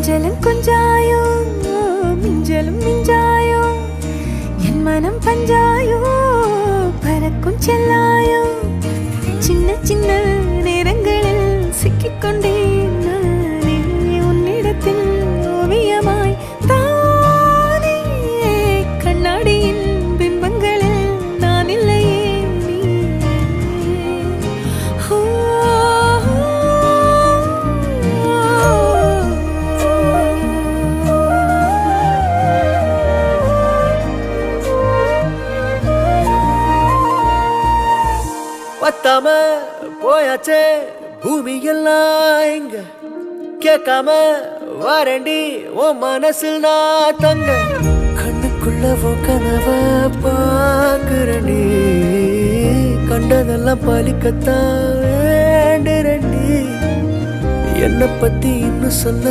கொஞ்சலும் கொஞ்சாயோ மிஞ்சலும் மிஞ்சாயோ என் மனம் பஞ்சாயோ பறக்கும் செல்லாயோ சின்ன சின்ன நேரங்களில் சிக்கிக்கொண்டேன் நானே உன்னிடத்தில் ஓவியமாய் தானே கண்ணாடியின் பிம்பங்களில் நான் இல்லையே நீ பத்தாம போயாச்சே பூமி எல்லாம் இங்க கேட்காம வாரண்டி உன் மனசில் நான் தங்க கண்ணுக்குள்ள கனவ பாக்குறண்டி கண்டதெல்லாம் பலிக்கத்தான் வேண்டுறண்டி என்னை பத்தி இன்னும் சொல்ல